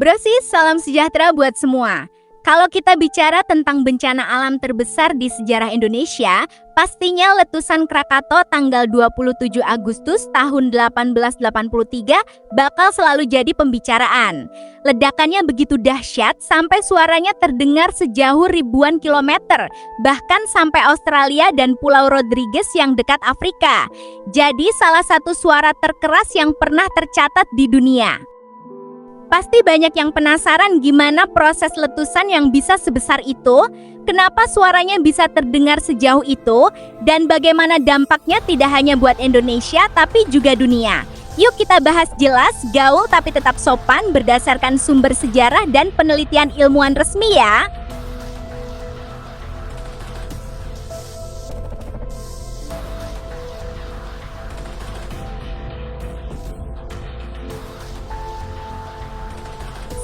Brosis, salam sejahtera buat semua. Kalau kita bicara tentang bencana alam terbesar di sejarah Indonesia, pastinya letusan Krakatau tanggal 27 Agustus tahun 1883 bakal selalu jadi pembicaraan. Ledakannya begitu dahsyat sampai suaranya terdengar sejauh ribuan kilometer, bahkan sampai Australia dan Pulau Rodrigues yang dekat Afrika. Jadi salah satu suara terkeras yang pernah tercatat di dunia. Pasti banyak yang penasaran gimana proses letusan yang bisa sebesar itu, kenapa suaranya bisa terdengar sejauh itu, dan bagaimana dampaknya tidak hanya buat Indonesia tapi juga dunia. Yuk kita bahas jelas, gaul tapi tetap sopan berdasarkan sumber sejarah dan penelitian ilmuwan resmi ya.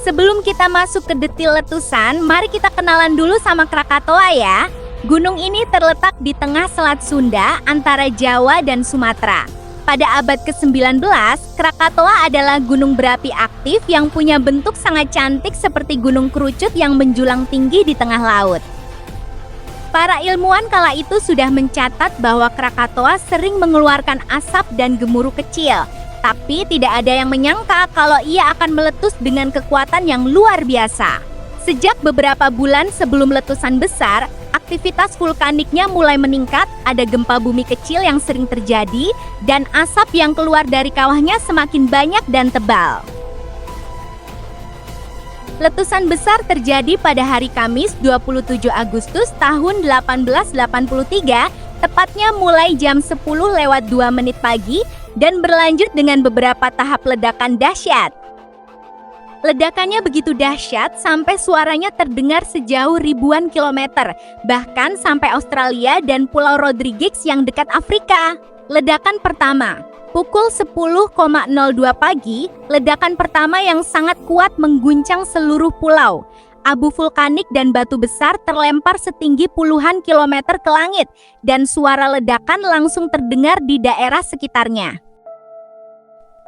Sebelum kita masuk ke detail letusan, mari kita kenalan dulu sama Krakatau ya. Gunung ini terletak di tengah Selat Sunda antara Jawa dan Sumatera. Pada abad ke-19, Krakatau adalah gunung berapi aktif yang punya bentuk sangat cantik seperti gunung kerucut yang menjulang tinggi di tengah laut. Para ilmuwan kala itu sudah mencatat bahwa Krakatau sering mengeluarkan asap dan gemuruh kecil. Tapi tidak ada yang menyangka kalau ia akan meletus dengan kekuatan yang luar biasa. Sejak beberapa bulan sebelum letusan besar, aktivitas vulkaniknya mulai meningkat, ada gempa bumi kecil yang sering terjadi, dan asap yang keluar dari kawahnya semakin banyak dan tebal. Letusan besar terjadi pada hari Kamis 27 Agustus tahun 1883, tepatnya mulai jam 10:02 pagi, dan berlanjut dengan beberapa tahap ledakan dahsyat. Ledakannya begitu dahsyat sampai suaranya terdengar sejauh ribuan kilometer, bahkan sampai Australia dan Pulau Rodrigues yang dekat Afrika. Ledakan pertama, pukul 10:02 pagi, ledakan pertama yang sangat kuat mengguncang seluruh pulau. Abu vulkanik dan batu besar terlempar setinggi puluhan kilometer ke langit, dan suara ledakan langsung terdengar di daerah sekitarnya.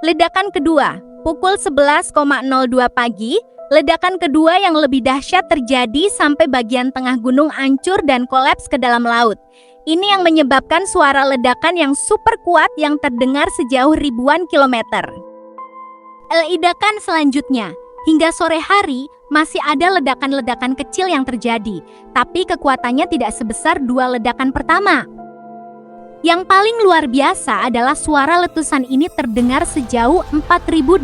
Ledakan kedua, pukul 11:02 pagi, ledakan kedua yang lebih dahsyat terjadi sampai bagian tengah gunung hancur dan kolaps ke dalam laut. Ini yang menyebabkan suara ledakan yang super kuat yang terdengar sejauh ribuan kilometer. Ledakan selanjutnya, hingga sore hari masih ada ledakan-ledakan kecil yang terjadi, tapi kekuatannya tidak sebesar dua ledakan pertama. Yang paling luar biasa adalah suara letusan ini terdengar sejauh 4.800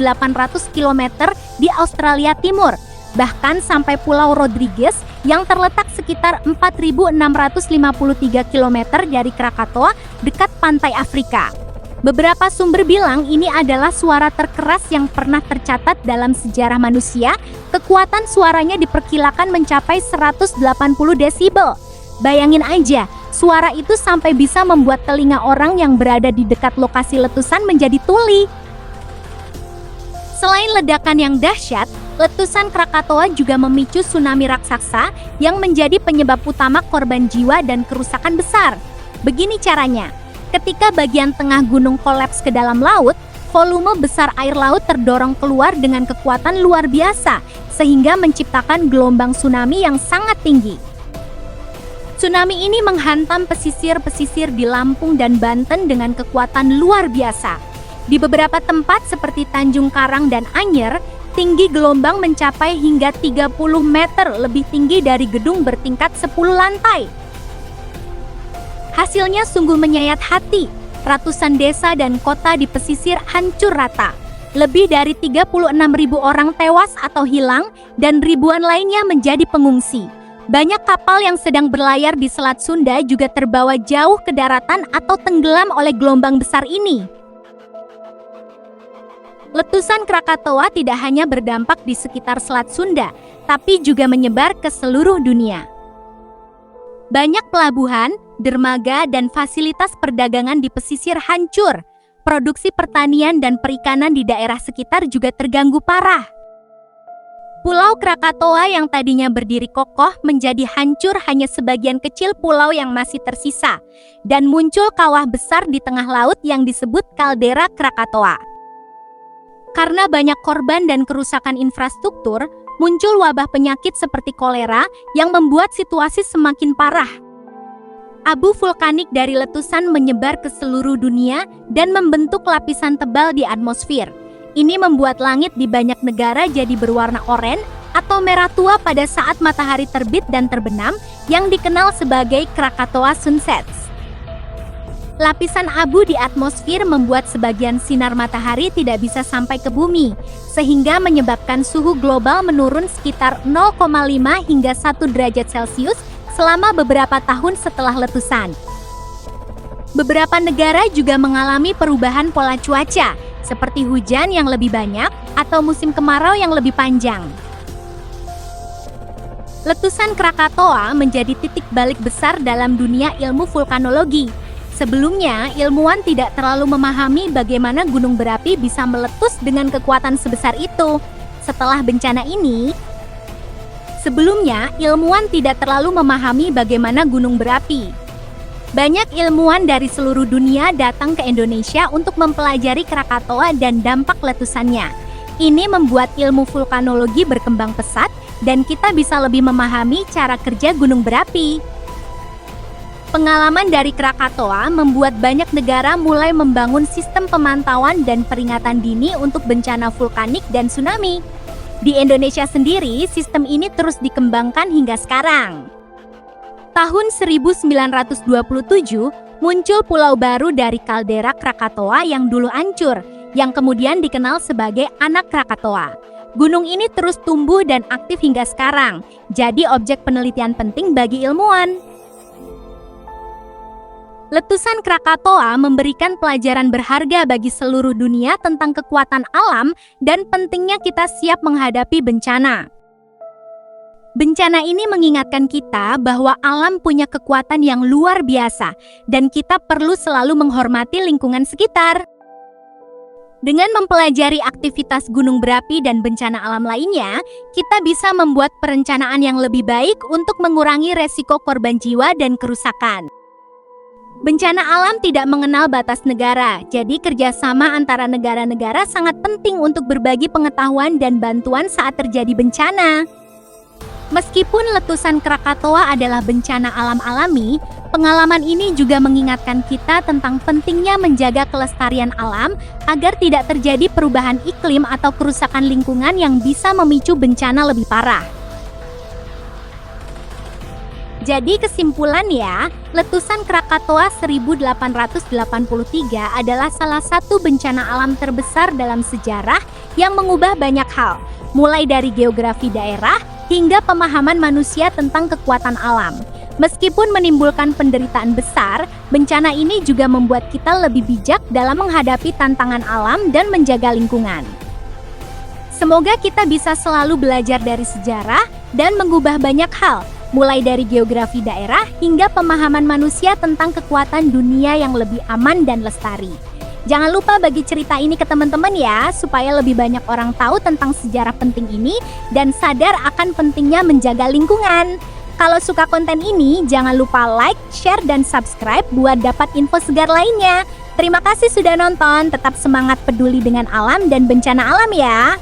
km di Australia Timur, bahkan sampai Pulau Rodrigues yang terletak sekitar 4.653 km dari Krakatau dekat pantai Afrika. Beberapa sumber bilang ini adalah suara terkeras yang pernah tercatat dalam sejarah manusia. Kekuatan suaranya diperkirakan mencapai 180 desibel. Bayangin aja, suara itu sampai bisa membuat telinga orang yang berada di dekat lokasi letusan menjadi tuli. Selain ledakan yang dahsyat, letusan Krakatau juga memicu tsunami raksasa yang menjadi penyebab utama korban jiwa dan kerusakan besar. Begini caranya, ketika bagian tengah gunung kolaps ke dalam laut, volume besar air laut terdorong keluar dengan kekuatan luar biasa, sehingga menciptakan gelombang tsunami yang sangat tinggi. Tsunami ini menghantam pesisir-pesisir di Lampung dan Banten dengan kekuatan luar biasa. Di beberapa tempat seperti Tanjung Karang dan Anyer, tinggi gelombang mencapai hingga 30 meter lebih tinggi dari gedung bertingkat 10 lantai. Hasilnya sungguh menyayat hati. Ratusan desa dan kota di pesisir hancur rata. Lebih dari 36.000 orang tewas atau hilang, dan ribuan lainnya menjadi pengungsi. Banyak kapal yang sedang berlayar di Selat Sunda juga terbawa jauh ke daratan atau tenggelam oleh gelombang besar ini. Letusan Krakatau tidak hanya berdampak di sekitar Selat Sunda, tapi juga menyebar ke seluruh dunia. Banyak pelabuhan, dermaga, dan fasilitas perdagangan di pesisir hancur. Produksi pertanian dan perikanan di daerah sekitar juga terganggu parah. Pulau Krakatau yang tadinya berdiri kokoh menjadi hancur, hanya sebagian kecil pulau yang masih tersisa, dan muncul kawah besar di tengah laut yang disebut kaldera Krakatau. Karena banyak korban dan kerusakan infrastruktur, muncul wabah penyakit seperti kolera yang membuat situasi semakin parah. Abu vulkanik dari letusan menyebar ke seluruh dunia dan membentuk lapisan tebal di atmosfer. Ini membuat langit di banyak negara jadi berwarna oranye atau merah tua pada saat matahari terbit dan terbenam, yang dikenal sebagai Krakatoa sunsets. Lapisan abu di atmosfer membuat sebagian sinar matahari tidak bisa sampai ke bumi, sehingga menyebabkan suhu global menurun sekitar 0,5 hingga 1 derajat Celcius selama beberapa tahun setelah letusan. Beberapa negara juga mengalami perubahan pola cuaca, seperti hujan yang lebih banyak atau musim kemarau yang lebih panjang. Letusan Krakatoa menjadi titik balik besar dalam dunia ilmu vulkanologi. Sebelumnya, ilmuwan tidak terlalu memahami bagaimana gunung berapi bisa meletus dengan kekuatan sebesar itu. Setelah bencana ini, gunung berapi. Banyak ilmuwan dari seluruh dunia datang ke Indonesia untuk mempelajari Krakatoa dan dampak letusannya. Ini membuat ilmu vulkanologi berkembang pesat dan kita bisa lebih memahami cara kerja gunung berapi. Pengalaman dari Krakatoa membuat banyak negara mulai membangun sistem pemantauan dan peringatan dini untuk bencana vulkanik dan tsunami. Di Indonesia sendiri, sistem ini terus dikembangkan hingga sekarang. Tahun 1927, muncul pulau baru dari kaldera Krakatoa yang dulu hancur, yang kemudian dikenal sebagai Anak Krakatoa. Gunung ini terus tumbuh dan aktif hingga sekarang, jadi objek penelitian penting bagi ilmuwan. Letusan Krakatoa memberikan pelajaran berharga bagi seluruh dunia tentang kekuatan alam dan pentingnya kita siap menghadapi bencana. Bencana ini mengingatkan kita bahwa alam punya kekuatan yang luar biasa dan kita perlu selalu menghormati lingkungan sekitar. Dengan mempelajari aktivitas gunung berapi dan bencana alam lainnya, kita bisa membuat perencanaan yang lebih baik untuk mengurangi resiko korban jiwa dan kerusakan. Bencana alam tidak mengenal batas negara, jadi kerjasama antara negara-negara sangat penting untuk berbagi pengetahuan dan bantuan saat terjadi bencana. Meskipun letusan Krakatoa adalah bencana alam alami, pengalaman ini juga mengingatkan kita tentang pentingnya menjaga kelestarian alam agar tidak terjadi perubahan iklim atau kerusakan lingkungan yang bisa memicu bencana lebih parah. Jadi kesimpulan ya, letusan Krakatoa 1883 adalah salah satu bencana alam terbesar dalam sejarah yang mengubah banyak hal, mulai dari geografi daerah hingga pemahaman manusia tentang kekuatan alam. Meskipun menimbulkan penderitaan besar, bencana ini juga membuat kita lebih bijak dalam menghadapi tantangan alam dan menjaga lingkungan. Semoga kita bisa selalu belajar dari sejarah dan mengubah banyak hal, mulai dari geografi daerah hingga pemahaman manusia tentang kekuatan dunia yang lebih aman dan lestari. Jangan lupa bagi cerita ini ke teman-teman ya, supaya lebih banyak orang tahu tentang sejarah penting ini dan sadar akan pentingnya menjaga lingkungan. Kalau suka konten ini, jangan lupa like, share, dan subscribe buat dapat info segar lainnya. Terima kasih sudah nonton, tetap semangat peduli dengan alam dan bencana alam ya.